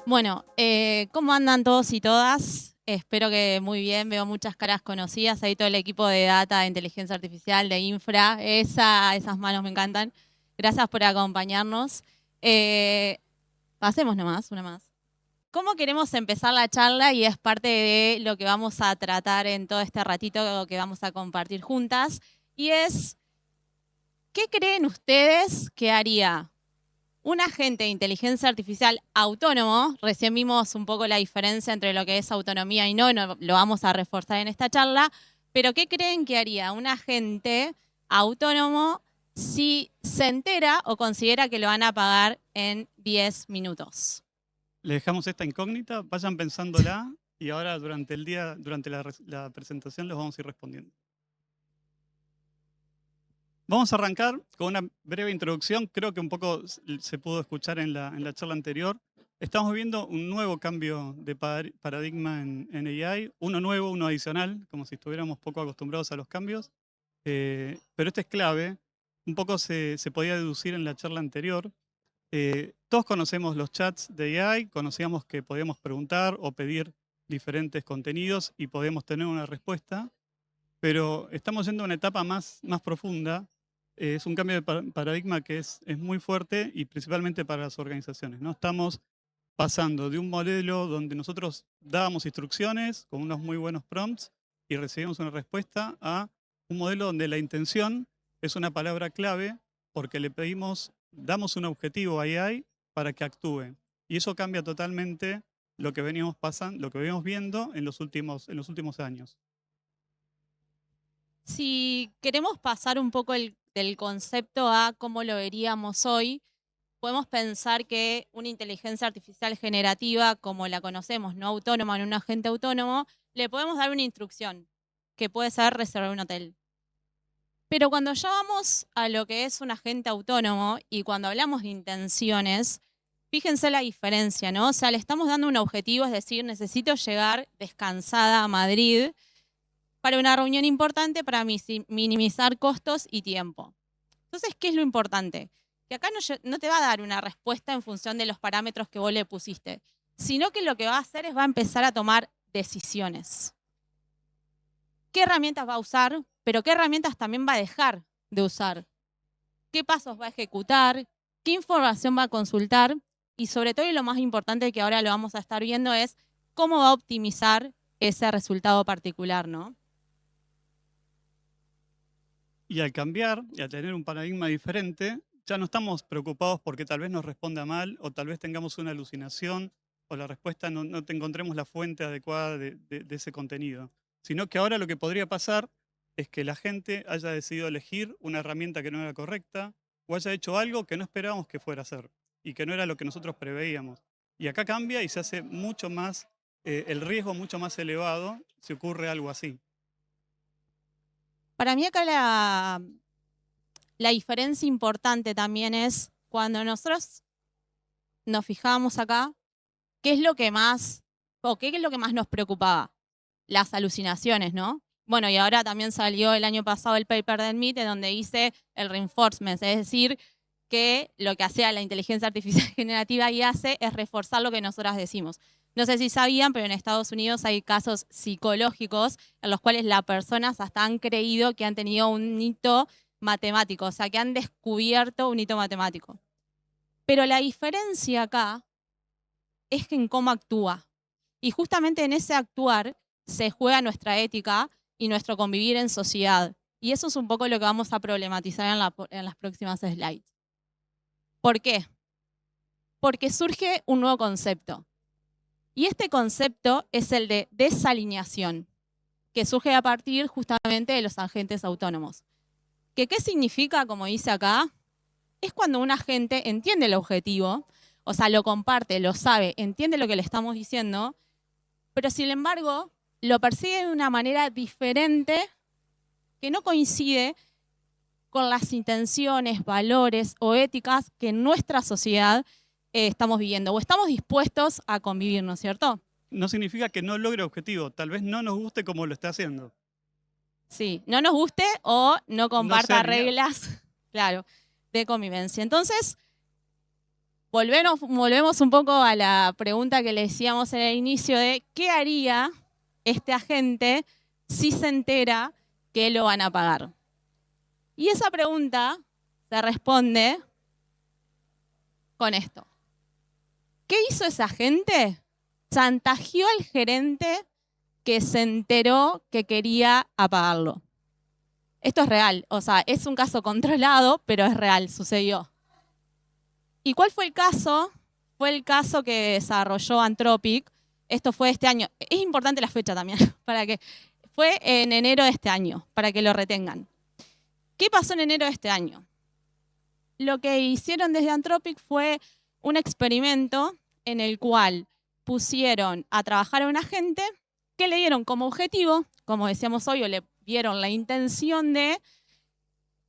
Bueno, ¿cómo andan todos y todas? Espero que muy bien, veo muchas caras conocidas, ahí todo el equipo de data, de inteligencia artificial, de infra, esas manos me encantan. Gracias por acompañarnos. Eh, Pasemos nomás, una más. ¿Cómo queremos empezar la charla? Y es parte de lo que vamos a tratar en todo este ratito que vamos a compartir juntas. Y es, ¿qué creen ustedes que haría un agente de inteligencia artificial autónomo? Recién vimos un poco la diferencia entre lo que es autonomía y no lo vamos a reforzar en esta charla, pero ¿qué creen que haría un agente autónomo si se entera o considera que lo van a pagar en 10 minutos? Le dejamos esta incógnita, vayan pensándola y ahora durante el día, durante la presentación, los vamos a ir respondiendo. Vamos a arrancar con una breve introducción, creo que un poco se pudo escuchar en la charla anterior. Estamos viendo un nuevo cambio de paradigma en AI, uno nuevo, uno adicional, como si estuviéramos poco acostumbrados a los cambios, pero este es clave. Un poco se podía deducir en la charla anterior. Todos conocemos los chats de AI, conocíamos que podíamos preguntar o pedir diferentes contenidos y podíamos tener una respuesta, pero estamos yendo a una etapa más profunda. Es un cambio de paradigma que es muy fuerte y principalmente para las organizaciones, ¿no? Estamos pasando de un modelo donde nosotros dábamos instrucciones con unos muy buenos prompts y recibimos una respuesta a un modelo donde la intención es una palabra clave porque le pedimos, damos un objetivo a AI para que actúe. Y eso cambia totalmente lo que veníamos pasando, lo que veníamos viendo en los últimos años. Si queremos pasar un poco del concepto a cómo lo veríamos hoy, podemos pensar que una inteligencia artificial generativa, como la conocemos, no autónoma, en un agente autónomo, le podemos dar una instrucción, que puede ser reservar un hotel. Pero cuando ya vamos a lo que es un agente autónomo y cuando hablamos de intenciones, fíjense la diferencia, ¿no? O sea, le estamos dando un objetivo, es decir, necesito llegar descansada a Madrid para una reunión importante para minimizar costos y tiempo. Entonces, ¿qué es lo importante? Que acá no te va a dar una respuesta en función de los parámetros que vos le pusiste, sino que lo que va a hacer es va a empezar a tomar decisiones. ¿Qué herramientas va a usar? Pero ¿qué herramientas también va a dejar de usar? ¿Qué pasos va a ejecutar? ¿Qué información va a consultar? Y sobre todo, y lo más importante que ahora lo vamos a estar viendo es cómo va a optimizar ese resultado particular, ¿no? Y al cambiar y al tener un paradigma diferente, ya no estamos preocupados porque tal vez nos responda mal o tal vez tengamos una alucinación o la respuesta no te encontremos la fuente adecuada de ese contenido. Sino que ahora lo que podría pasar es que la gente haya decidido elegir una herramienta que no era correcta o haya hecho algo que no esperábamos que fuera a hacer y que no era lo que nosotros preveíamos. Y acá cambia y se hace mucho más, el riesgo mucho más elevado si ocurre algo así. Para mí acá la diferencia importante también es cuando nosotros nos fijábamos acá, ¿qué es lo que más, o qué es lo que más nos preocupaba? Las alucinaciones, ¿no? Bueno, y ahora también salió el año pasado el paper del MIT, donde dice el reinforcement, es decir, que lo que hace la inteligencia artificial generativa y hace es reforzar lo que nosotras decimos. No sé si sabían, pero en Estados Unidos hay casos psicológicos en los cuales las personas hasta han creído que han tenido un hito matemático, o sea, que han descubierto un hito matemático. Pero la diferencia acá es en cómo actúa. Y justamente en ese actuar se juega nuestra ética y nuestro convivir en sociedad. Y eso es un poco lo que vamos a problematizar en las próximas slides. ¿Por qué? Porque surge un nuevo concepto. Y este concepto es el de desalineación, que surge a partir justamente de los agentes autónomos. ¿Qué significa, como dice acá? Es cuando un agente entiende el objetivo, o sea, lo comparte, lo sabe, entiende lo que le estamos diciendo, pero sin embargo lo persigue de una manera diferente que no coincide con las intenciones, valores o éticas que en nuestra sociedad estamos viviendo o estamos dispuestos a convivir, ¿no es cierto? No significa que no logre objetivo, tal vez no nos guste como lo está haciendo. Sí, no nos guste o no No sé comparta alinear. reglas, claro, de convivencia. Entonces, volvemos un poco a la pregunta que le decíamos en el inicio de ¿qué haría este agente si se entera que lo van a pagar? Y esa pregunta se responde con esto. ¿Qué hizo ese agente? Chantajeó al gerente que se enteró que quería apagarlo. Esto es real, o sea, es un caso controlado, pero es real, sucedió. ¿Y cuál fue el caso? Fue el caso que desarrolló Anthropic. Esto fue este año. Es importante la fecha también, para que fue en enero de este año, para que lo retengan. ¿Qué pasó en enero de este año? Lo que hicieron desde Anthropic fue un experimento en el cual pusieron a trabajar a un agente que le dieron como objetivo, como decíamos hoy, o le dieron la intención de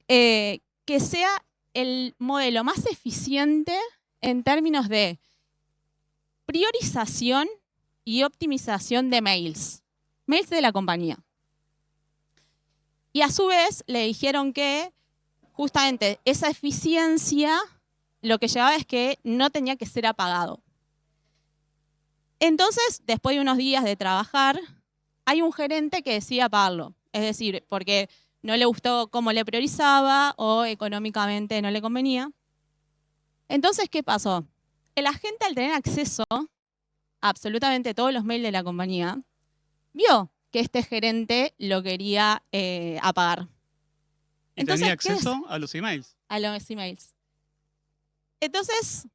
que sea el modelo más eficiente en términos de priorización y optimización de mails de la compañía. Y a su vez le dijeron que justamente esa eficiencia lo que llevaba es que no tenía que ser apagado. Entonces, después de unos días de trabajar, hay un gerente que decide apagarlo. Es decir, porque no le gustó cómo le priorizaba o económicamente no le convenía. Entonces, ¿qué pasó? El agente, al tener acceso a absolutamente todos los mails de la compañía, vio que este gerente lo quería apagar. Y tenía acceso a los emails. A los emails. Entonces,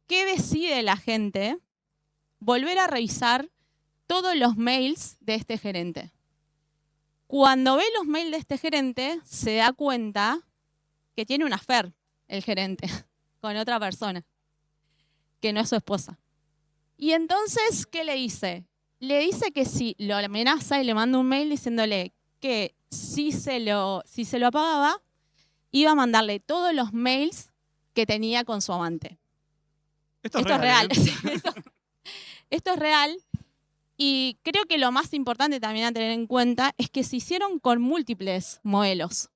¿qué decide la gente? Volver a revisar todos los mails de este gerente. Cuando ve los mails de este gerente, se da cuenta que tiene un affair el gerente con otra persona, que no es su esposa. Y entonces, ¿qué le dice? Le dice que si lo amenaza y le manda un mail diciéndole que si se lo apagaba, iba a mandarle todos los mails que tenía con su amante. Esto es real. Sí, esto es real. Y creo que lo más importante también a tener en cuenta es que se hicieron con múltiples modelos.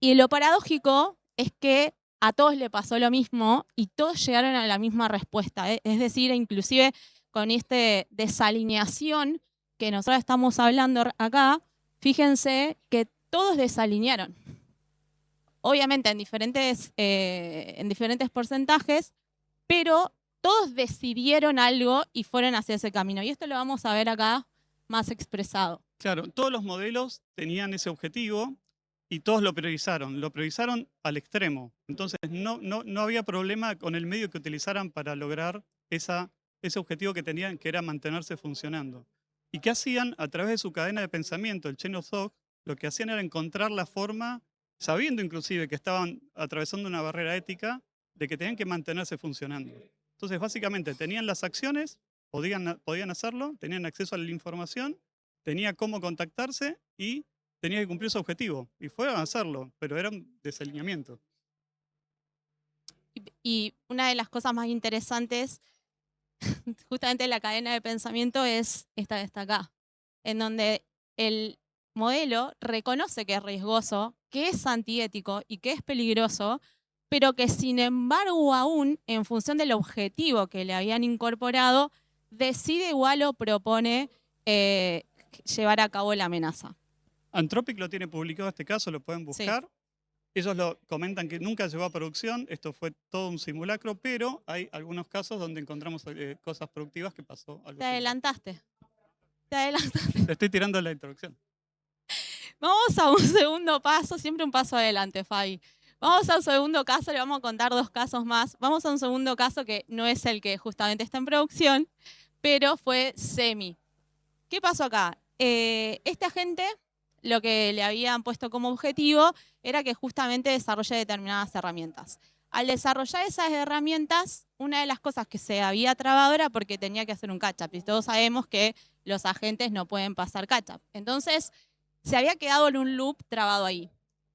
Y lo paradójico es que a todos le pasó lo mismo y todos llegaron a la misma respuesta. Es decir, inclusive con esta desalineación que nosotros estamos hablando acá, fíjense que todos desalinearon. Obviamente en diferentes porcentajes, pero todos decidieron algo y fueron hacia ese camino. Y esto lo vamos a ver acá más expresado. Claro, todos los modelos tenían ese objetivo y todos lo priorizaron al extremo. Entonces no había problema con el medio que utilizaran para lograr ese objetivo que tenían, que era mantenerse funcionando. ¿Y qué hacían? A través de su cadena de pensamiento, el Chain of Thought, lo que hacían era encontrar la forma, sabiendo inclusive que estaban atravesando una barrera ética, de que tenían que mantenerse funcionando. Entonces, básicamente, tenían las acciones, podían hacerlo, tenían acceso a la información, tenía cómo contactarse y tenía que cumplir su objetivo. Y fueron a hacerlo, pero era un desalineamiento. Y una de las cosas más interesantes, justamente en la cadena de pensamiento, es esta que está acá, en donde el modelo reconoce que es riesgoso, que es antiético y que es peligroso, pero que sin embargo aún, en función del objetivo que le habían incorporado, decide igual o propone llevar a cabo la amenaza. Anthropic lo tiene publicado este caso, lo pueden buscar. Sí. Ellos lo comentan que nunca llegó a producción, esto fue todo un simulacro, pero hay algunos casos donde encontramos cosas productivas que pasó algo. Te adelantaste. Te estoy tirando la introducción. Vamos a un segundo paso, siempre un paso adelante, Fabi. Vamos a un segundo caso, le vamos a contar 2 casos más. Vamos a un segundo caso que no es el que justamente está en producción, pero fue Semi. ¿Qué pasó acá? Este agente, lo que le habían puesto como objetivo era que justamente desarrolle determinadas herramientas. Al desarrollar esas herramientas, una de las cosas que se había trabado era porque tenía que hacer un catch-up. Y todos sabemos que los agentes no pueden pasar catch-up. Entonces, se había quedado en un loop trabado ahí.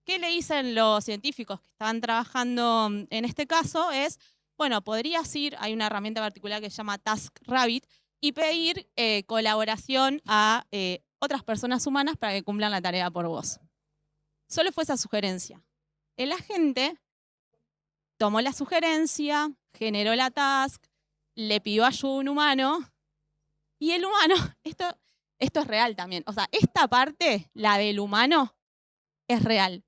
¿Qué le dicen los científicos que estaban trabajando en este caso? Es, bueno, podrías ir, hay una herramienta particular que se llama TaskRabbit, y pedir colaboración a otras personas humanas para que cumplan la tarea por vos. Solo fue esa sugerencia. El agente tomó la sugerencia, generó la task, le pidió ayuda a un humano, y el humano, esto es real también, o sea, esta parte, la del humano, es real.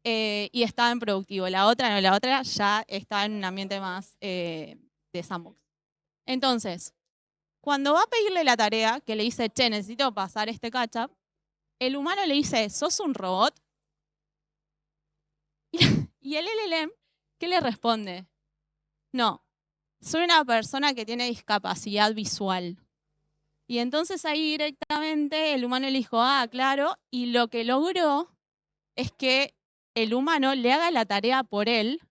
Y estaba en productivo. La otra no, la otra ya estaba en un ambiente más de sandbox. Entonces, cuando va a pedirle la tarea, que le dice, che, necesito pasar este catch-up, el humano le dice, ¿sos un robot? Y el LLM, ¿qué le responde? No, soy una persona que tiene discapacidad visual. Y entonces ahí directamente el humano le dijo, ah, claro, y lo que logró es que el humano le haga la tarea por él,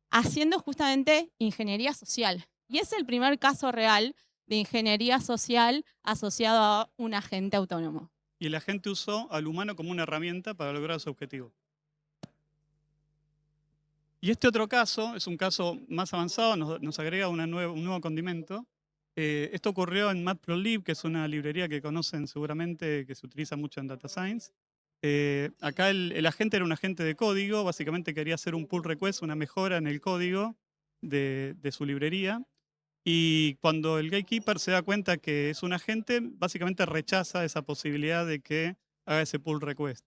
haciendo justamente ingeniería social. Y es el primer caso real de ingeniería social asociado a un agente autónomo. Y la gente usó al humano como una herramienta para lograr su objetivo. Y este otro caso es un caso más avanzado, nos agrega un nuevo condimento. Esto ocurrió en Matplotlib, que es una librería que conocen seguramente, que se utiliza mucho en Data Science. Acá el agente era un agente de código, básicamente quería hacer un pull request, una mejora en el código de su librería. Y cuando el gatekeeper se da cuenta que es un agente, básicamente rechaza esa posibilidad de que haga ese pull request.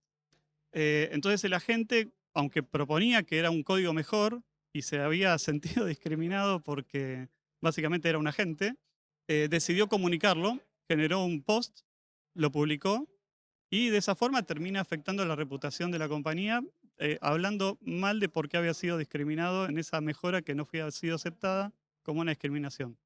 Entonces el agente, aunque proponía que era un código mejor y se había sentido discriminado porque básicamente era un agente, decidió comunicarlo, generó un post, lo publicó y de esa forma termina afectando la reputación de la compañía, hablando mal de por qué había sido discriminado en esa mejora que no había sido aceptada como una discriminación.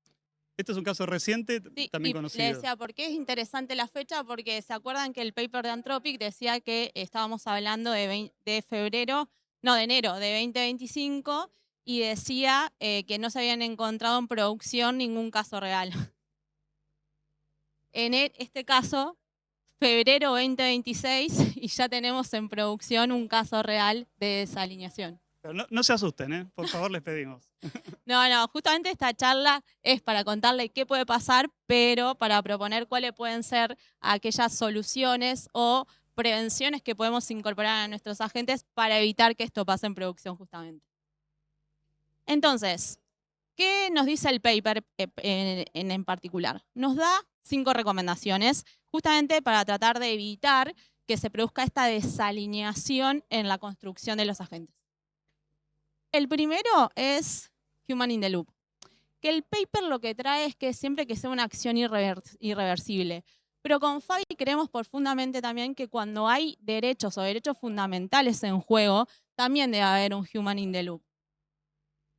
Este es un caso reciente, Sí, también y le conocido. decía, ¿por qué es interesante la fecha? Porque se acuerdan que el paper de Anthropic decía que estábamos hablando de febrero, no, de enero de 2025, y decía que no se habían encontrado en producción ningún caso real. En este caso, febrero 2026, y ya tenemos en producción un caso real de desalineación. Pero no se asusten, por favor les pedimos. No, justamente esta charla es para contarle qué puede pasar, pero para proponer cuáles pueden ser aquellas soluciones o prevenciones que podemos incorporar a nuestros agentes para evitar que esto pase en producción justamente. Entonces, ¿qué nos dice el paper en particular? Nos da 5 recomendaciones justamente para tratar de evitar que se produzca esta desalineación en la construcción de los agentes. El primero es Human in the Loop, que el paper lo que trae es que siempre que sea una acción irreversible. Pero con Fabi creemos profundamente también que cuando hay derechos o derechos fundamentales en juego, también debe haber un Human in the Loop.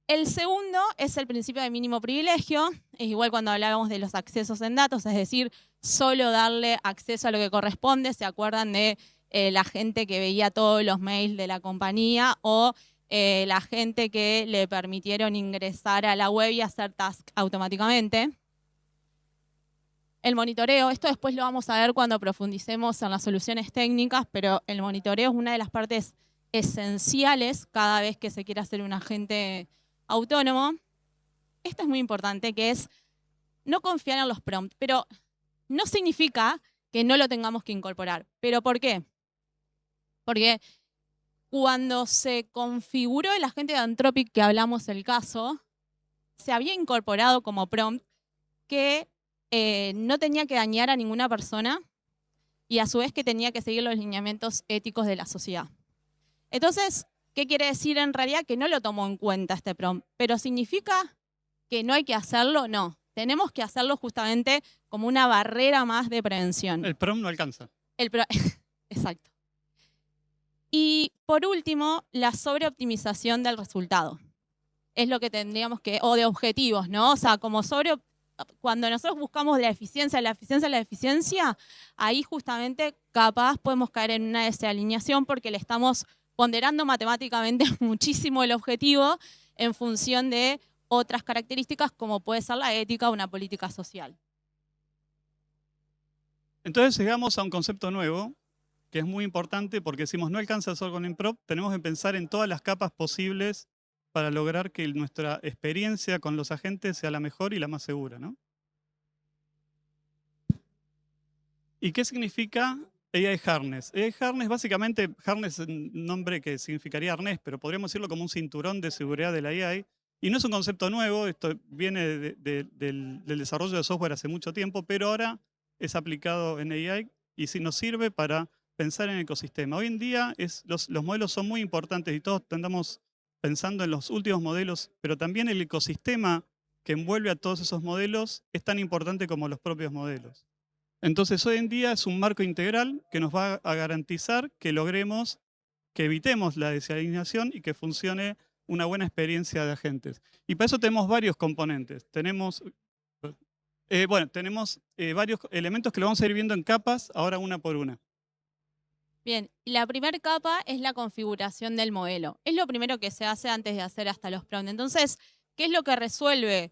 El segundo es el principio de mínimo privilegio, es igual cuando hablábamos de los accesos en datos, es decir, solo darle acceso a lo que corresponde. ¿Se acuerdan de la gente que veía todos los mails de la compañía o la gente que le permitieron ingresar a la web y hacer task automáticamente? El monitoreo, esto después lo vamos a ver cuando profundicemos en las soluciones técnicas, pero el monitoreo es una de las partes esenciales cada vez que se quiere hacer un agente autónomo. Esto es muy importante, que es no confiar en los prompts, pero no significa que no lo tengamos que incorporar. ¿Pero por qué? Porque cuando se configuró el agente de Anthropic, que hablamos del caso, se había incorporado como prompt que no tenía que dañar a ninguna persona y a su vez que tenía que seguir los lineamientos éticos de la sociedad. Entonces, ¿qué quiere decir en realidad? Que no lo tomó en cuenta este prompt, pero ¿significa que no hay que hacerlo? No, tenemos que hacerlo justamente como una barrera más de prevención. El prompt no alcanza. Exacto. Y por último, la sobreoptimización del resultado. Es lo que tendríamos que, o de objetivos, ¿no? O sea, como cuando nosotros buscamos la eficiencia, ahí justamente capaz podemos caer en una desalineación porque le estamos ponderando matemáticamente muchísimo el objetivo en función de otras características como puede ser la ética o una política social. Entonces llegamos a un concepto nuevo, que es muy importante porque decimos no alcanza solo con Improv, tenemos que pensar en todas las capas posibles para lograr que nuestra experiencia con los agentes sea la mejor y la más segura, ¿no? ¿Y qué significa AI Harness. AI Harness, básicamente, Harness es un nombre que significaría arnés, pero podríamos decirlo como un cinturón de seguridad de la AI. Y no es un concepto nuevo, esto viene del desarrollo de software hace mucho tiempo, pero ahora es aplicado en AI y sí nos sirve para pensar en el ecosistema. Hoy en día los modelos son muy importantes y todos andamos pensando en los últimos modelos, pero también el ecosistema que envuelve a todos esos modelos es tan importante como los propios modelos. Entonces, hoy en día es un marco integral que nos va a garantizar que logremos, que evitemos la desalignación y que funcione una buena experiencia de agentes. Y para eso tenemos varios componentes. Tenemos varios elementos que lo vamos a ir viendo en capas, ahora una por una. Bien, y la primera capa es la configuración del modelo. Es lo primero que se hace antes de hacer hasta los prompts. Entonces, ¿qué es lo que resuelve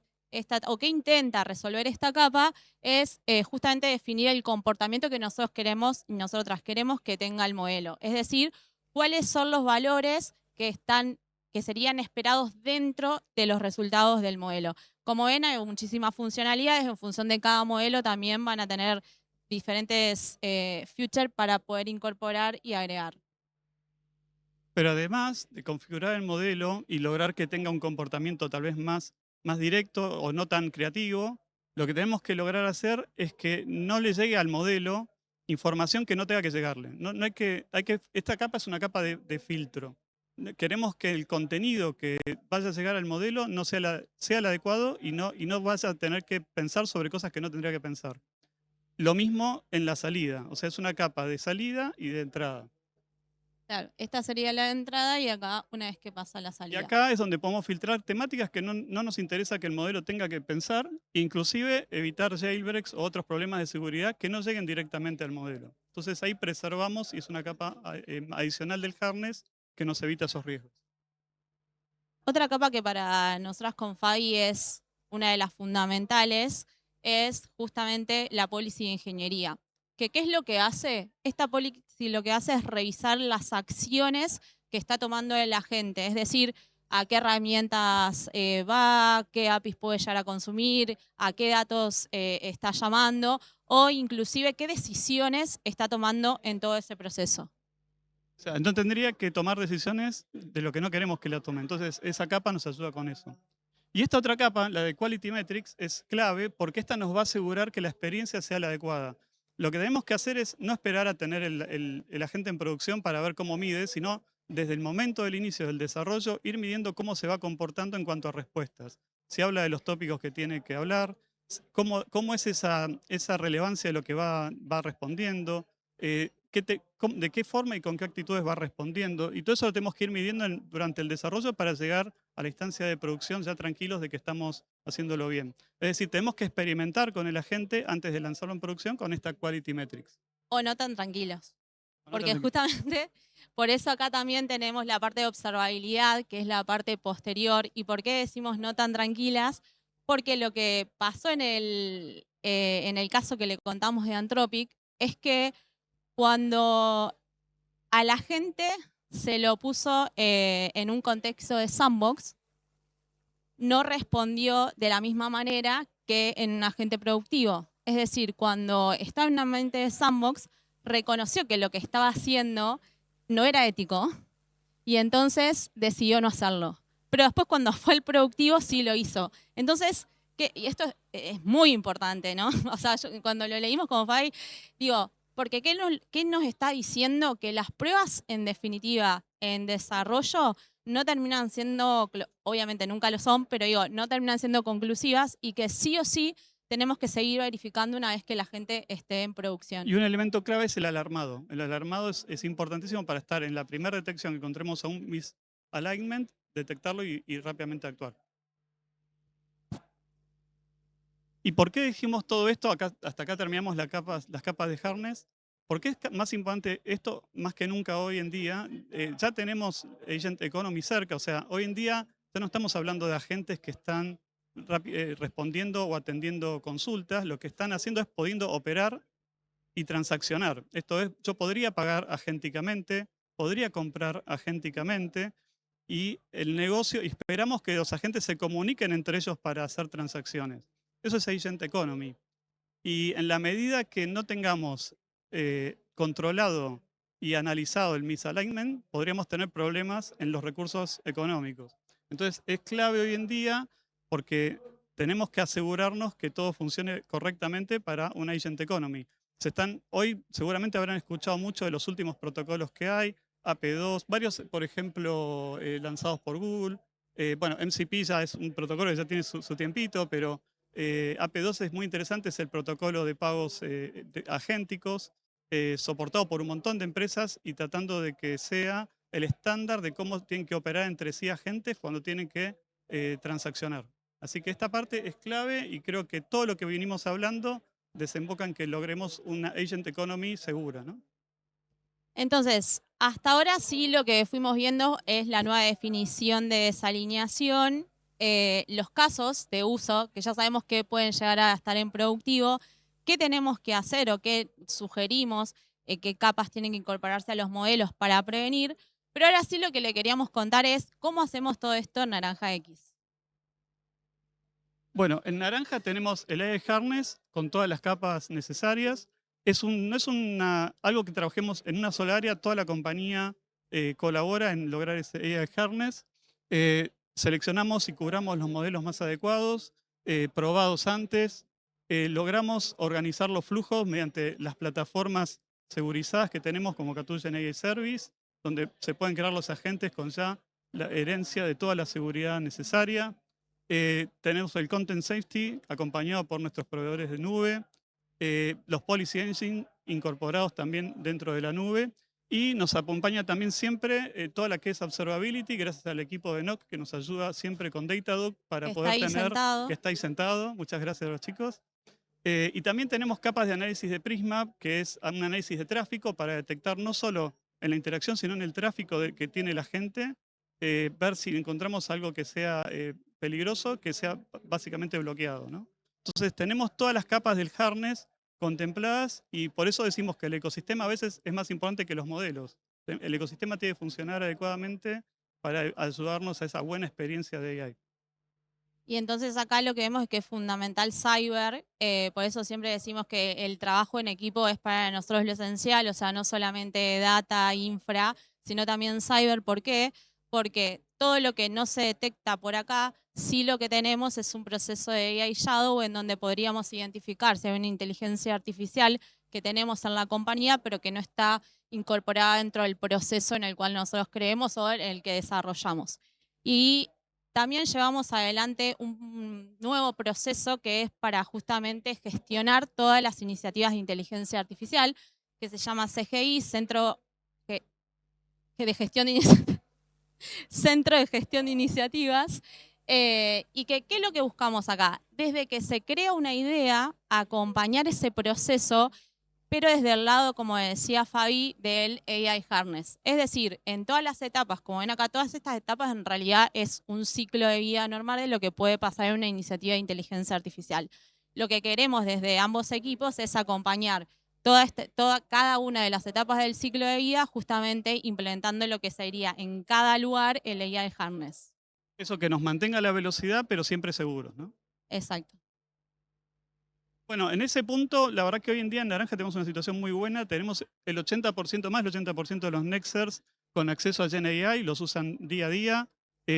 o qué intenta resolver esta capa? Es justamente definir el comportamiento que nosotros queremos y nosotras queremos que tenga el modelo. Es decir, cuáles son los valores que serían esperados dentro de los resultados del modelo. Como ven, hay muchísimas funcionalidades. En función de cada modelo también van a tener diferentes features para poder incorporar y agregar. Pero además de configurar el modelo y lograr que tenga un comportamiento tal vez más directo o no tan creativo, lo que tenemos que lograr hacer es que no le llegue al modelo información que no tenga que llegarle. No esta capa es una capa de filtro. Queremos que el contenido que vaya a llegar al modelo no sea el adecuado y no vaya a tener que pensar sobre cosas que no tendría que pensar. Lo mismo en la salida, o sea, es una capa de salida y de entrada. Claro, esta sería la entrada y acá una vez que pasa la Y salida. acá es donde podemos filtrar temáticas que no nos interesa que el modelo tenga que pensar, inclusive evitar jailbreaks o otros problemas de seguridad que no lleguen directamente al modelo. Entonces ahí preservamos y es una capa adicional del harness que nos evita esos riesgos. Otra capa que para nosotras con Fabi es una de las fundamentales es justamente la policy de ingeniería. ¿Qué es lo que hace? Esta policy lo que hace es revisar las acciones que está tomando el agente, es decir, a qué herramientas va, qué APIs puede llegar a consumir, a qué datos está llamando o inclusive qué decisiones está tomando en todo ese proceso. O sea, no tendría que tomar decisiones de lo que no queremos que la tome. Entonces, esa capa nos ayuda con eso. Y esta otra capa, la de Quality Metrics, es clave porque esta nos va a asegurar que la experiencia sea la adecuada. Lo que tenemos que hacer es no esperar a tener el agente en producción para ver cómo mide, sino desde el momento del inicio del desarrollo ir midiendo cómo se va comportando en cuanto a respuestas. Si habla de los tópicos que tiene que hablar, cómo es esa relevancia de lo que va respondiendo, de qué forma y con qué actitudes va respondiendo. Y todo eso lo tenemos que ir midiendo durante el desarrollo para llegar a la instancia de producción ya tranquilos de que estamos haciéndolo bien. Es decir, tenemos que experimentar con el agente antes de lanzarlo en producción con esta Quality Metrics. O no tan tranquilos. No Porque tan- justamente por eso acá también tenemos la parte de observabilidad, que es la parte posterior. ¿Y por qué decimos no tan tranquilas? Porque lo que pasó en el caso que le contamos de Anthropic es que cuando a la gente se lo puso en un contexto de sandbox, no respondió de la misma manera que en un agente productivo. Es decir, cuando estaba en un ambiente de sandbox, reconoció que lo que estaba haciendo no era ético y entonces decidió no hacerlo. Pero después cuando fue el productivo sí lo hizo. Entonces, y esto es muy importante, ¿no? O sea, cuando lo leímos como Fabi, digo, porque ¿qué nos está diciendo? Que las pruebas, en definitiva, en desarrollo, no terminan siendo, obviamente nunca lo son, pero digo, no terminan siendo conclusivas y que sí o sí tenemos que seguir verificando una vez que la gente esté en producción. Y un elemento clave es el alarmado. El alarmado es importantísimo para estar en la primera detección que encontremos a un misalignment, detectarlo y rápidamente actuar. ¿Y por qué dijimos todo esto? Hasta acá terminamos las capas de harness. ¿Por qué es más importante esto más que nunca hoy en día? Ya tenemos Agent Economy cerca, o sea, hoy en día ya no estamos hablando de agentes que están respondiendo o atendiendo consultas, lo que están haciendo es pudiendo operar y transaccionar. Esto es, yo podría pagar agénticamente, podría comprar agénticamente y el negocio, y esperamos que los agentes se comuniquen entre ellos para hacer transacciones. Eso es Agent Economy. Y en la medida que no tengamos controlado y analizado el misalignment, podríamos tener problemas en los recursos económicos. Entonces, es clave hoy en día porque tenemos que asegurarnos que todo funcione correctamente para una agent economy. Hoy seguramente habrán escuchado mucho de los últimos protocolos que hay, AP2, varios, por ejemplo, lanzados por Google. Bueno, MCP ya es un protocolo que ya tiene su tiempito, pero AP2 es muy interesante, es el protocolo de pagos agénticos, soportado por un montón de empresas y tratando de que sea el estándar de cómo tienen que operar entre sí agentes cuando tienen que transaccionar. Así que esta parte es clave y creo que todo lo que vinimos hablando desemboca en que logremos una agent economy segura, ¿no? Entonces, hasta ahora sí lo que fuimos viendo es la nueva definición de desalineación, los casos de uso, que ya sabemos que pueden llegar a estar en productivo, qué tenemos que hacer o qué sugerimos, qué capas tienen que incorporarse a los modelos para prevenir, pero ahora sí lo que le queríamos contar es cómo hacemos todo esto en Naranja X. Bueno, en naranja tenemos el AI Harness con todas las capas necesarias. No es algo que trabajemos en una sola área, toda la compañía colabora en lograr ese AI Harness. Seleccionamos y cubramos los modelos más adecuados, probados antes. Logramos organizar los flujos mediante las plataformas segurizadas que tenemos como Catullin AI Service, donde se pueden crear los agentes con ya la herencia de toda la seguridad necesaria. Tenemos el Content Safety acompañado por nuestros proveedores de nube, los Policy Engine incorporados también dentro de la nube y nos acompaña también siempre toda la que es Observability, gracias al equipo de NOC que nos ayuda siempre con Datadog para Está poder ahí tener, sentado. que está ahí sentado. Muchas gracias a los chicos. Y también tenemos capas de análisis de Prisma, que es un análisis de tráfico para detectar no solo en la interacción, sino en el tráfico que tiene la gente, ver si encontramos algo que sea peligroso, que sea básicamente bloqueado, ¿no? Entonces tenemos todas las capas del harness contempladas y por eso decimos que el ecosistema a veces es más importante que los modelos. El ecosistema tiene que funcionar adecuadamente para ayudarnos a esa buena experiencia de AI. Y entonces acá lo que vemos es que es fundamental cyber, por eso siempre decimos que el trabajo en equipo es para nosotros lo esencial, o sea, no solamente data, infra, sino también cyber. ¿Por qué? Porque todo lo que no se detecta por acá, sí lo que tenemos es un proceso de AI Shadow en donde podríamos identificar si hay una inteligencia artificial que tenemos en la compañía, pero que no está incorporada dentro del proceso en el cual nosotros creemos o en el que desarrollamos. Y también llevamos adelante un nuevo proceso que es para justamente gestionar todas las iniciativas de inteligencia artificial, que se llama CGI, de Gestión de Centro de Gestión de Iniciativas. ¿Y qué es lo que buscamos acá? Desde que se crea una idea, acompañar ese proceso, pero desde el lado, como decía Fabi, del AI Harness. Es decir, en todas las etapas, como ven acá, todas estas etapas en realidad es un ciclo de vida normal de lo que puede pasar en una iniciativa de inteligencia artificial. Lo que queremos desde ambos equipos es acompañar cada una de las etapas del ciclo de vida, justamente implementando lo que sería en cada lugar el AI Harness. Eso que nos mantenga la velocidad, pero siempre seguros, ¿no? Exacto. Bueno, en ese punto, la verdad que hoy en día en Naranja tenemos una situación muy buena. Tenemos el 80% más, el 80% de los Nexers con acceso a GenAI, los usan día a día.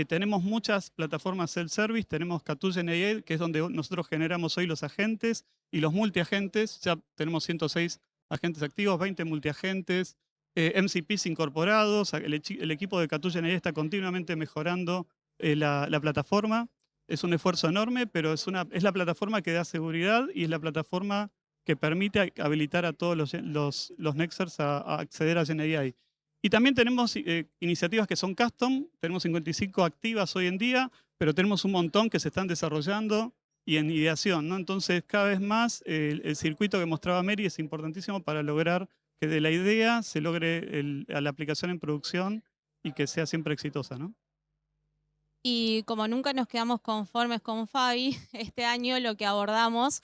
Tenemos muchas plataformas self-service, tenemos Catu GenAI, que es donde nosotros generamos hoy los agentes y los multiagentes. Ya tenemos 106 agentes activos, 20 multiagentes, MCPs incorporados. El equipo de Catu GenAI está continuamente mejorando la plataforma. Es un esfuerzo enorme, pero es la plataforma que da seguridad y es la plataforma que permite habilitar a todos los Nexers a acceder a GenAI. Y también tenemos iniciativas que son custom, tenemos 55 activas hoy en día, pero tenemos un montón que se están desarrollando y en ideación, ¿no? Entonces, cada vez más el circuito que mostraba Mary es importantísimo para lograr que de la idea se logre a la aplicación en producción y que sea siempre exitosa, ¿no? Y como nunca nos quedamos conformes con Fabi, este año lo que abordamos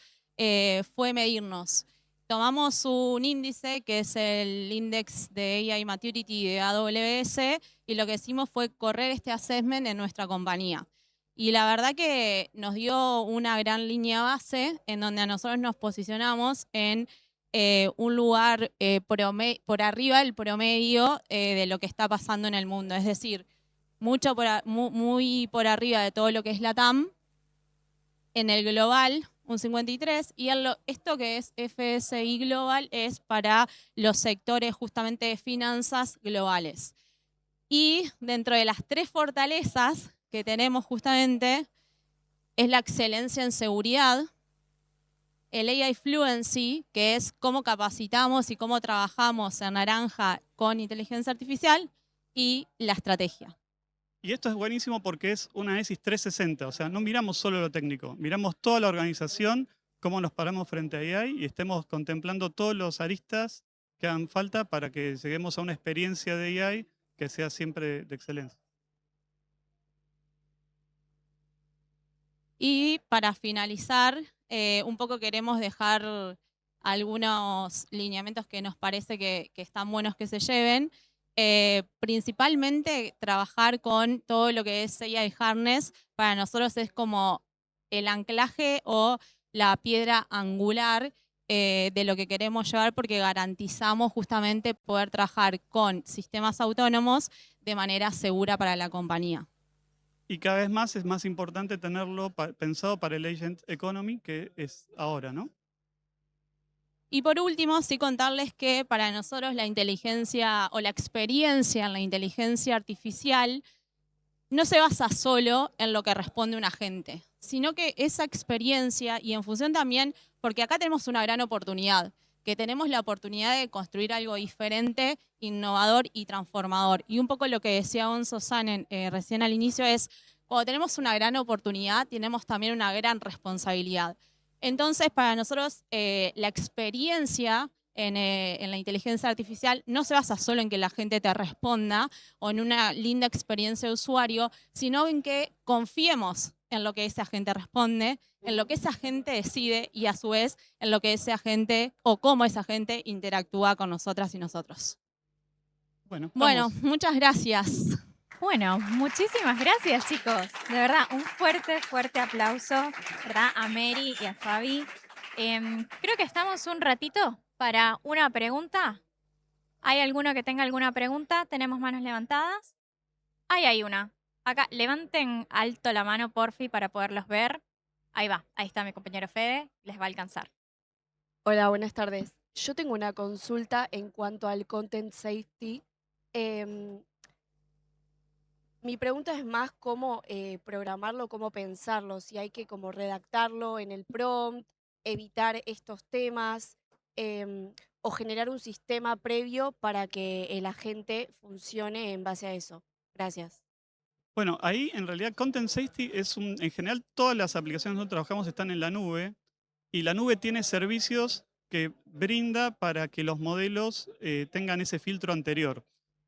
fue medirnos. Tomamos un índice que es el Index de AI Maturity de AWS y lo que hicimos fue correr este assessment en nuestra compañía. Y la verdad que nos dio una gran línea base en donde a nosotros nos posicionamos en un lugar por arriba del promedio de lo que está pasando en el mundo. Es decir, muy por arriba de todo lo que es la TAM, en el global un 53, y esto que es FSI Global es para los sectores justamente de finanzas globales. Y dentro de las 3 fortalezas que tenemos justamente es la excelencia en seguridad, el AI Fluency, que es cómo capacitamos y cómo trabajamos en naranja con inteligencia artificial, y la estrategia. Y esto es buenísimo porque es un análisis 360, o sea, no miramos solo lo técnico, miramos toda la organización, cómo nos paramos frente a AI y estemos contemplando todos los aristas que hagan falta para que lleguemos a una experiencia de AI que sea siempre de excelencia. Y para finalizar, un poco queremos dejar algunos lineamientos que nos parece que están buenos que se lleven. Principalmente trabajar con todo lo que es AI Harness, para nosotros es como el anclaje o la piedra angular de lo que queremos llevar, porque garantizamos justamente poder trabajar con sistemas autónomos de manera segura para la compañía. Y cada vez más es más importante tenerlo pensado para el Agent Economy, que es ahora, ¿no? Y por último, sí contarles que para nosotros la inteligencia o la experiencia en la inteligencia artificial no se basa solo en lo que responde un agente, sino que esa experiencia, y en función también, porque acá tenemos una gran oportunidad, que tenemos la oportunidad de construir algo diferente, innovador y transformador. Y un poco lo que decía Gonzo San recién al inicio es, cuando tenemos una gran oportunidad, tenemos también una gran responsabilidad. Entonces, para nosotros, la experiencia en la inteligencia artificial no se basa solo en que la gente te responda o en una linda experiencia de usuario, sino en que confiemos en lo que ese agente responde, en lo que ese agente decide y a su vez en lo que ese agente o cómo ese agente interactúa con nosotras y nosotros. Bueno, Bueno, muchas gracias. Bueno, muchísimas gracias, chicos. De verdad, un fuerte, fuerte aplauso, ¿verdad? A Mary y a Fabi. Creo que estamos un ratito para una pregunta. ¿Hay alguno que tenga alguna pregunta? ¿Tenemos manos levantadas? Ahí hay una. Acá, levanten alto la mano, porfi, para poderlos ver. Ahí va, ahí está mi compañero Fede, les va a alcanzar. Hola, buenas tardes. Yo tengo una consulta en cuanto al content safety. Em, Mi pregunta es más cómo programarlo, cómo pensarlo, si hay que como redactarlo en el prompt, evitar estos temas, o generar un sistema previo para que el agente funcione en base a eso. Gracias. Bueno, ahí en realidad Content Safety es en general todas las aplicaciones que nosotros trabajamos están en la nube y la nube tiene servicios que brinda para que los modelos tengan ese filtro anterior.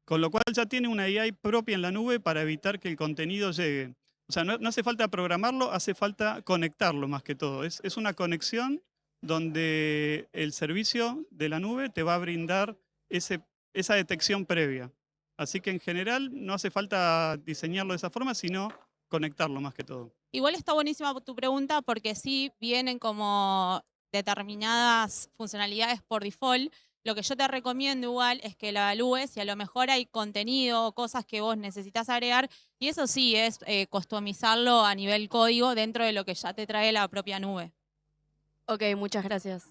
Con lo cual ya tiene una AI propia en la nube para evitar que el contenido llegue. O sea, no hace falta programarlo, hace falta conectarlo más que todo. Es una conexión donde el servicio de la nube te va a brindar esa detección previa. Así que en general no hace falta diseñarlo de esa forma, sino conectarlo más que todo. Igual está buenísima tu pregunta porque sí vienen como determinadas funcionalidades por default. Lo que yo te recomiendo igual es que lo evalúes si a lo mejor hay contenido o cosas que vos necesitas agregar, y eso sí es customizarlo a nivel código dentro de lo que ya te trae la propia nube. Ok, muchas gracias.